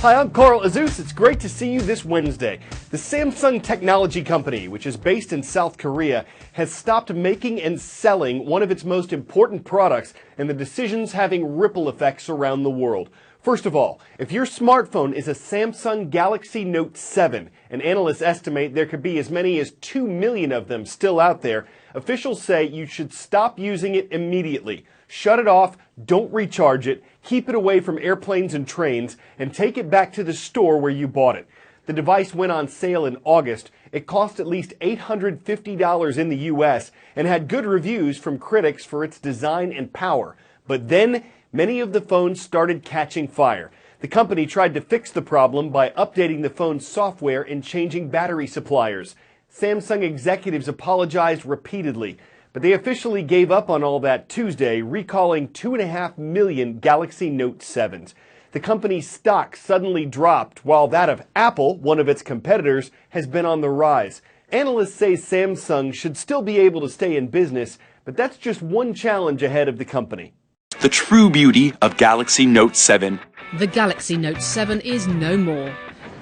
Hi, I'm Carl Azus. It's great to see you this Wednesday. The Samsung Technology Company, which is based in South Korea, has stopped making and selling one of its most important products, and the decision's having ripple effects around the world. First of all, if your smartphone is a Samsung Galaxy Note 7, and analysts estimate there could be as many as 2 million of them still out there, officials say you should stop using it immediately. Shut it off, don't recharge it, keep it away from airplanes and trains, and take it back to the store where you bought it. The device went on sale in August. It cost at least $850 in the U.S. and had good reviews from critics for its design and power. But then, many of the phones started catching fire. The company tried to fix the problem by updating the phone's software and changing battery suppliers. Samsung executives apologized repeatedly, but they officially gave up on all that Tuesday, recalling 2.5 million Galaxy Note 7s. The company's stock suddenly dropped, while that of Apple, one of its competitors, has been on the rise. Analysts say Samsung should still be able to stay in business, but that's just one challenge ahead of the company. The true beauty of Galaxy Note 7. The Galaxy Note 7 is no more.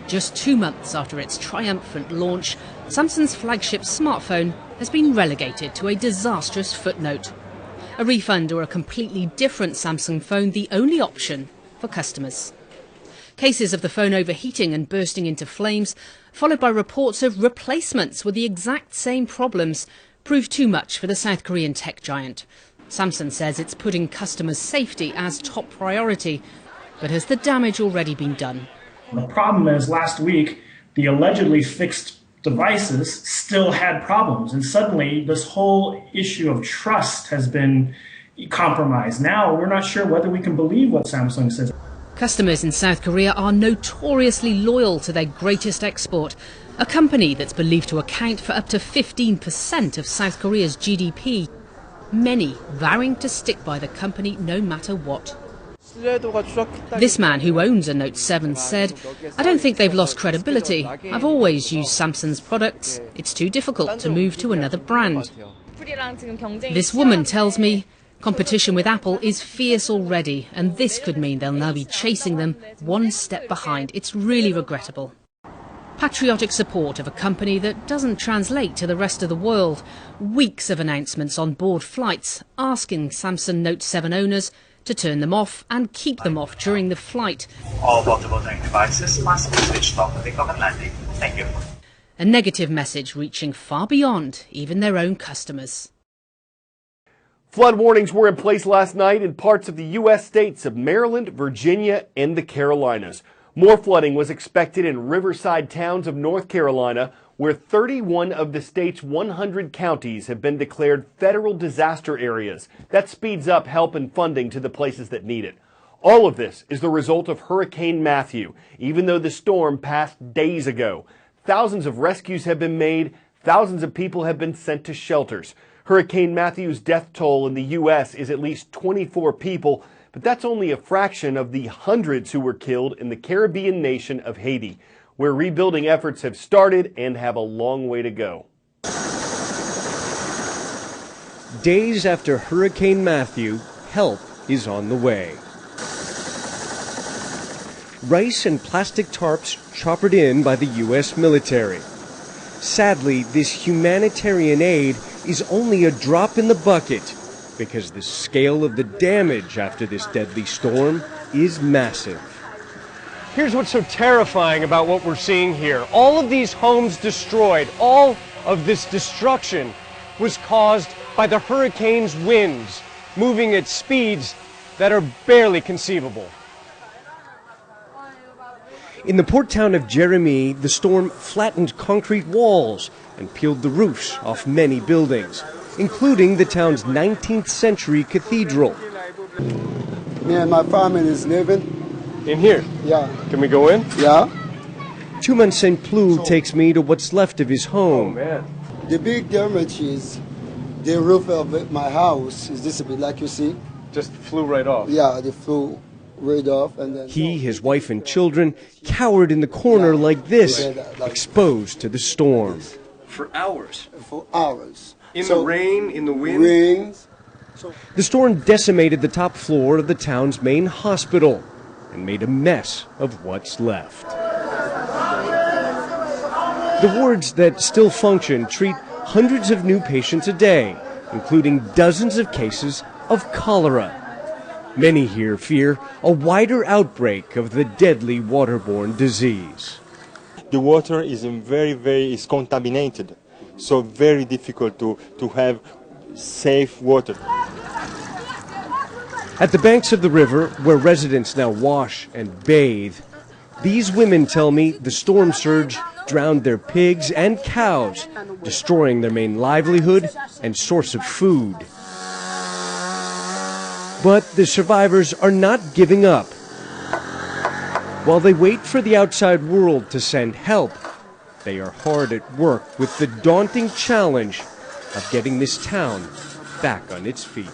Just 2 months after its triumphant launch, Samsung's flagship smartphone has been relegated to a disastrous footnote. A refund or a completely different Samsung phone the only option for customers. Cases of the phone overheating and bursting into flames, followed by reports of replacements with the exact same problems, proved too much for the South Korean tech giant. Samsung says it's putting customers' safety as top priority, but has the damage already been done? The problem is last week, the allegedly fixed devices still had problems, and suddenly this whole issue of trust has been compromised. Now we're not sure whether we can believe what Samsung says. Customers in South Korea are notoriously loyal to their greatest export, a company that's believed to account for up to 15% of South Korea's GDP. Many vowing to stick by the company no matter what. This man who owns a Note 7 said, "I don't think they've lost credibility. I've always used Samsung's products. It's too difficult to move to another brand." This woman tells me competition with Apple is fierce already, and this could mean they'll now be chasing them one step behind. It's really regrettable. Patriotic support of a company that doesn't translate to the rest of the world. Weeks of announcements on board flights asking Samsung Note 7 owners to turn them off and keep them off during the flight. All multiple devices must be switched off at takeoff and landing. Thank you. A negative message reaching far beyond even their own customers. Flood warnings were in place last night in parts of the U.S. states of Maryland, Virginia, and the Carolinas. More flooding was expected in riverside towns of North Carolina, where 31 of the state's 100 counties have been declared federal disaster areas. That speeds up help and funding to the places that need it. All of this is the result of Hurricane Matthew, even though the storm passed days ago. Thousands of rescues have been made. Thousands of people have been sent to shelters. Hurricane Matthew's death toll in the U.S. is at least 24 people, but that's only a fraction of the hundreds who were killed in the Caribbean nation of Haiti, where rebuilding efforts have started and have a long way to go. Days after Hurricane Matthew, help is on the way. Rice and plastic tarps choppered in by the U.S. military. Sadly, this humanitarian aid is only a drop in the bucket because the scale of the damage after this deadly storm is massive. Here's what's so terrifying about what we're seeing here. All of these homes destroyed, all of this destruction was caused by the hurricane's winds, moving at speeds that are barely conceivable. In the port town of Jeremy, the storm flattened concrete walls and peeled the roofs off many buildings, including the town's 19th century cathedral. Me and my family is living in here. Yeah. Can we go in? Yeah. Tuman St. Plou takes me to what's left of his home. Oh, man. The big damage is the roof of my house is this a bit, like you see. Just flew right off. Yeah, they flew right off, and then he, his wife and children cowered in the corner like this, exposed to the storm. For hours. For hours. In the rain, in the wind. Rain. The storm decimated the top floor of the town's main hospital. and made a mess of what's left. The wards that still function treat hundreds of new patients a day, including dozens of cases of cholera. Many here fear a wider outbreak of the deadly waterborne disease. The water is is contaminated, so very difficult to have safe water. At the banks of the river, where residents now wash and bathe, these women tell me the storm surge drowned their pigs and cows, destroying their main livelihood and source of food. But the survivors are not giving up. While they wait for the outside world to send help, they are hard at work with the daunting challenge of getting this town back on its feet.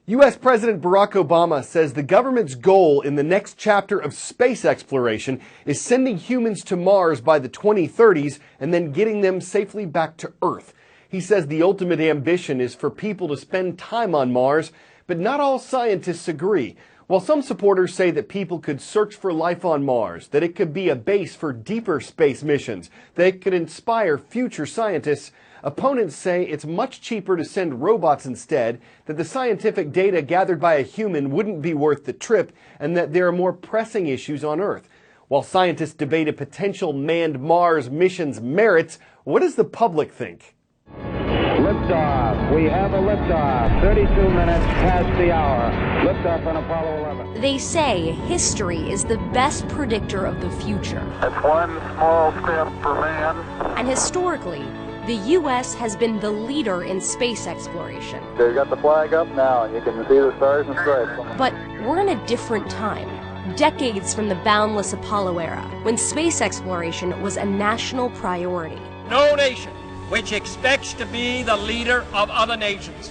U.S. President Barack Obama says the government's goal in the next chapter of space exploration is sending humans to Mars by the 2030s and then getting them safely back to Earth. He says the ultimate ambition is for people to spend time on Mars, but not all scientists agree. While some supporters say that people could search for life on Mars, that it could be a base for deeper space missions, that it could inspire future scientists, opponents say it's much cheaper to send robots instead, that the scientific data gathered by a human wouldn't be worth the trip, and that there are more pressing issues on Earth. While scientists debate a potential manned Mars mission's merits, what does the public think? Liftoff. We have a liftoff. 32 minutes past the hour. Liftoff on Apollo 11. They say history is the best predictor of the future. That's one small step for man. And historically, the U.S. has been the leader in space exploration. They've got the flag up now, and you can see the stars and stripes. But we're in a different time. Decades from the boundless Apollo era, when space exploration was a national priority. No nation which expects to be the leader of other nations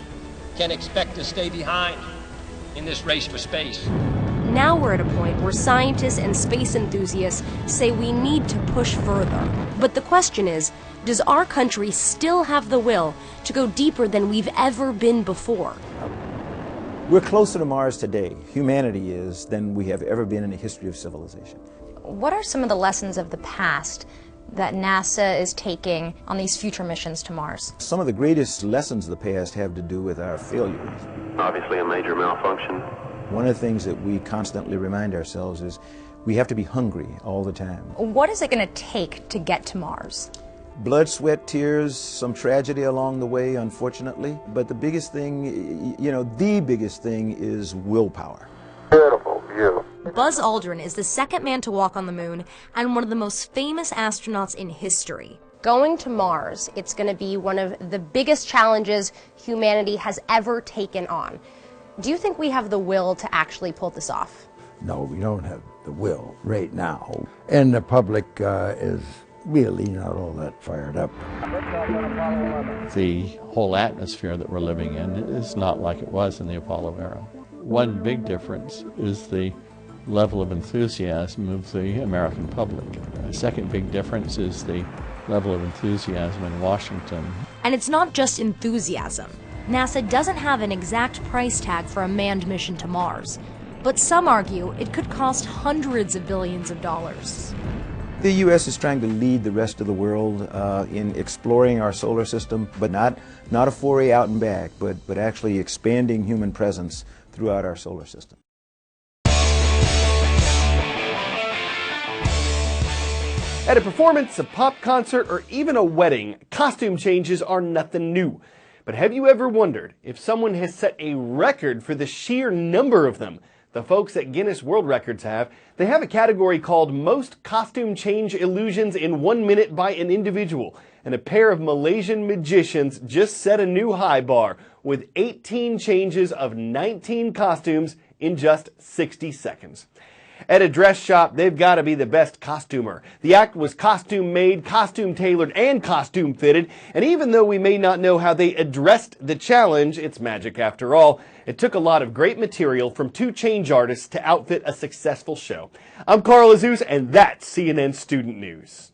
can expect to stay behind in this race for space. Now we're at a point where scientists and space enthusiasts say we need to push further. But the question is, does our country still have the will to go deeper than we've ever been before? We're closer to Mars today, humanity is, than we have ever been in the history of civilization. What are some of the lessons of the past that NASA is taking on these future missions to Mars? Some of the greatest lessons of the past have to do with our failures. Obviously a major malfunction. One of the things that we constantly remind ourselves is we have to be hungry all the time. What is it going to take to get to Mars? Blood, sweat, tears, some tragedy along the way, unfortunately. But the biggest thing, the biggest thing is willpower. Beautiful view. Buzz Aldrin is the second man to walk on the moon and one of the most famous astronauts in history. Going to Mars, it's going to be one of the biggest challenges humanity has ever taken on. Do you think we have the will to actually pull this off? No, we don't have the will right now. And the public is really not all that fired up. The whole atmosphere that we're living in is not like it was in the Apollo era. One big difference is the level of enthusiasm of the American public. The second big difference is the level of enthusiasm in Washington. And it's not just enthusiasm. NASA doesn't have an exact price tag for a manned mission to Mars, but some argue it could cost hundreds of billions of dollars. The U.S. is trying to lead the rest of the world in exploring our solar system, but not a foray out and back, but actually expanding human presence throughout our solar system. At a performance, a pop concert, or even a wedding, costume changes are nothing new. But have you ever wondered if someone has set a record for the sheer number of them? The folks at Guinness World Records have. They have a category called Most Costume Change Illusions in 1 Minute by an Individual. And a pair of Malaysian magicians just set a new high bar with 18 changes of 19 costumes in just 60 seconds. At a dress shop, they've got to be the best costumer. The act was costume made, costume tailored, and costume fitted. And even though we may not know how they addressed the challenge, it's magic after all. It took a lot of great material from two change artists to outfit a successful show. I'm Carl Azuz, and that's CNN Student News.